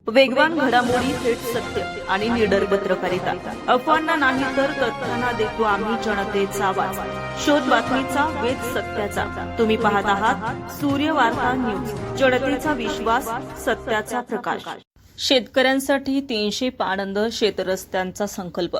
वेगवान घडामोडी, थेट सत्य आणि निडर पत्रकारिता. अफवांना नाही तर तथ्यांना देतो आम्ही जनतेचा आवाज. शोध बातमीचा, वेध सत्याचा. तुम्ही पाहत आहात सूर्यवार्ता न्यूज, जनतेचा विश्वास, सत्याचा प्रकाश. शेतकऱ्यांसाठी 300 पाणंद शेतरस्त्यांचा संकल्प.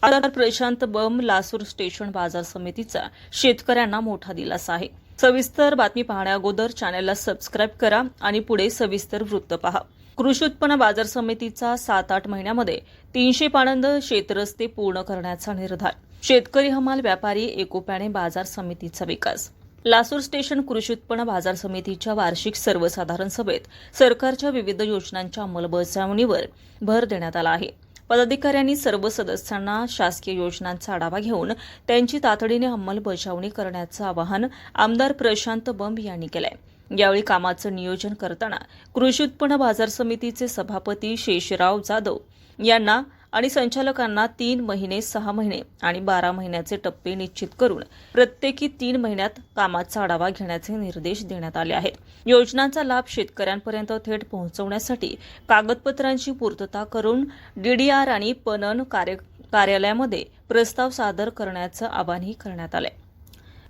आमदार प्रशांत बंब लासूर स्टेशन बाजार समितीचा शेतकऱ्यांना मोठा दिलासा आहे. सविस्तर बातमी पाहण्याअगोदर चॅनलला सबस्क्राईब करा आणि पुढे सविस्तर वृत्त पहा. कृषी उत्पन्न बाजार समितीचा 7-8 महिन्यामध्ये 300 पाणंद शेतरस्ते पूर्ण करण्याचा निर्धार. शेतकरी, हमाल, व्यापारी एकोप्याने बाजार समितीचा विकास. लासूर स्टेशन कृषी उत्पन्न बाजार समितीच्या वार्षिक सर्वसाधारण सभेत सरकारच्या विविध योजनांच्या अंमलबजावणीवर भर देण्यात आला आहे. पदाधिकाऱ्यांनी सर्व सदस्यांना शासकीय योजनांचा आढावा घेऊन त्यांची तातडीने अंमलबजावणी करण्याचं आवाहन आमदार प्रशांत बंब यांनी केलं आहे. यावेळी कामाचं नियोजन करताना कृषी उत्पन्न बाजार समितीचे सभापती शेषराव जाधव यांना आणि संचालकांना 3 महिने, 6 महिने आणि 12 महिन्याचे टप्पे निश्चित करून प्रत्येकी 3 महिन्यात कामाचा आढावा घेण्याचे निर्देश देण्यात आले आहेत. योजनांचा लाभ शेतकऱ्यांपर्यंत थेट पोहोचवण्यासाठी कागदपत्रांची पूर्तता करून डीडीआर आणि पणन कार्यालयामध्ये प्रस्ताव सादर करण्याचं आवाहनही करण्यात आलं.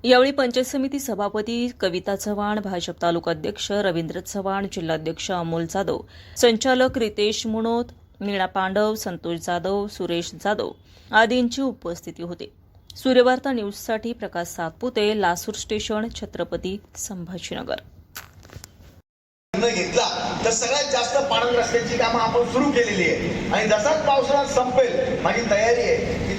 यावेळी पंचायत समिती सभापती कविता चव्हाण, भाजप तालुका अध्यक्ष रवींद्र चव्हाण, जिल्हाध्यक्ष अमोल जाधव, संचालक रितेश मुनोत, मीना पांडव, संतोष जाधव, सुरेश जाधव आदींची उपस्थिती होती. सूर्यवार्ता न्यूजसाठी प्रकाश सातपुते, लासूर स्टेशन, छत्रपती संभाजीनगर. घेतला तर सगळ्यात जास्त पाणंद रस्त्याची कामं आपण सुरू केलेली आहे आणि जसाच पावसाळा संपेल माझी तयारी आहे की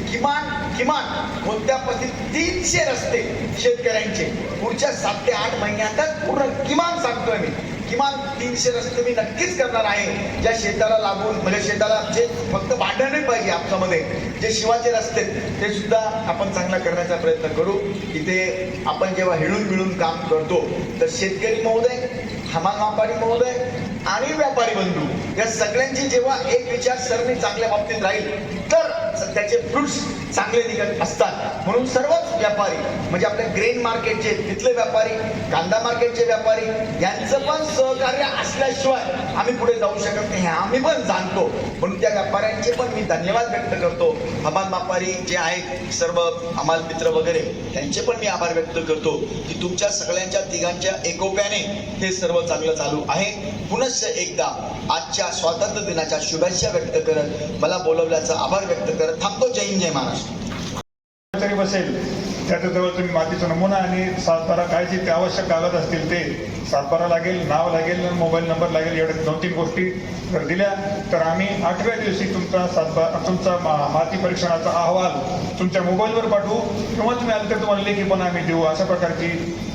किमान कोणत्या पद्धतीत 300 रस्ते शेतकऱ्यांचे पुढच्या 7 ते 8 महिन्यातच पूर्ण किमान सांगतोय मी. किमान 300 रस्ते मी नक्कीच करणार आहे, ज्या शेताला लागून म्हणजे शेताला जे फक्त भांडण नाही पाहिजे आपल्यामध्ये जे शिवाचे रस्ते ते सुद्धा आपण चांगला करण्याचा प्रयत्न करू. इथे आपण जेव्हा हिळून मिळून काम करतो तर शेतकरी महोदय, हमाल व्यापारी महोदय आणि व्यापारी बंधू या सगळ्यांची जेव्हा एक विचारसरणी चांगल्या बाबतीत राहील तर त्याचे फ्रुट्स चांगले निघत असतात. म्हणून सर्वच व्यापारी म्हणजे आपल्या ग्रेन मार्केटचे तिथले व्यापारी, कांदा मार्केटचे व्यापारी यांचं पण सहकार्य असल्याशिवाय आम्ही पुढे जाऊ शकत नाही हे आम्ही पण जाणतो. म्हणून त्या व्यापाऱ्यांचे पण मी धन्यवाद व्यक्त करतो. हमाल व्यापारी जे आहेत सर्व हमाल मित्र वगैरे त्यांचे पण मी आभार व्यक्त करतो की तुमच्या सगळ्यांच्या तिघांच्या एकोप्याने हे सर्व चांगलं चालू आहे. पुनश्च एकदा आजच्या स्वातंत्र्य दिनाच्या शुभेच्छा व्यक्त करत मला बोलवल्याचा आभार व्यक्त करत थांबतो. जय हिंद, जय महाराष्ट्र. तरी बसेल त्याच्याजवळ तुम्ही मातीचा नमुना आणि 7-12 काय जे ते आवश्यक कागद असतील ते 7-12 लागेल, नाव लागेल, मोबाईल नंबर लागेल. एवढ्या 2-3 गोष्टी जर दिल्या तर आम्ही 8व्या दिवशी तुमचा माती परीक्षणाचा अहवाल तुमच्या मोबाईलवर पाठवू किंवा तुम्ही आले तर तुम्हाला लेखी पण आम्ही देऊ. अशा प्रकारची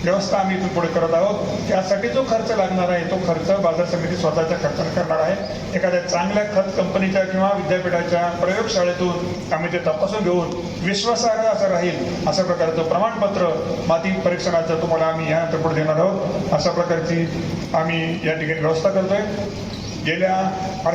व्यवस्था आम्ही इथून पुढे करत आहोत. त्यासाठी जो खर्च लागणार आहे तो खर्च बाजार समिती स्वतःच्या खर्चाने करणार आहे. एखाद्या चांगल्या खत कंपनीच्या किंवा विद्यापीठाच्या प्रयोगशाळेतून आम्ही ते तपासून घेऊन विश्वासार्ह असं राहील अशा प्रकारचं प्रमाणपत्र माती परीक्षणाचं तुम्हाला आम्ही यानंतर पुढे देणार आहोत. अशा प्रकारची आम्ही या ठिकाणी व्यवस्था करतोय. गेल्या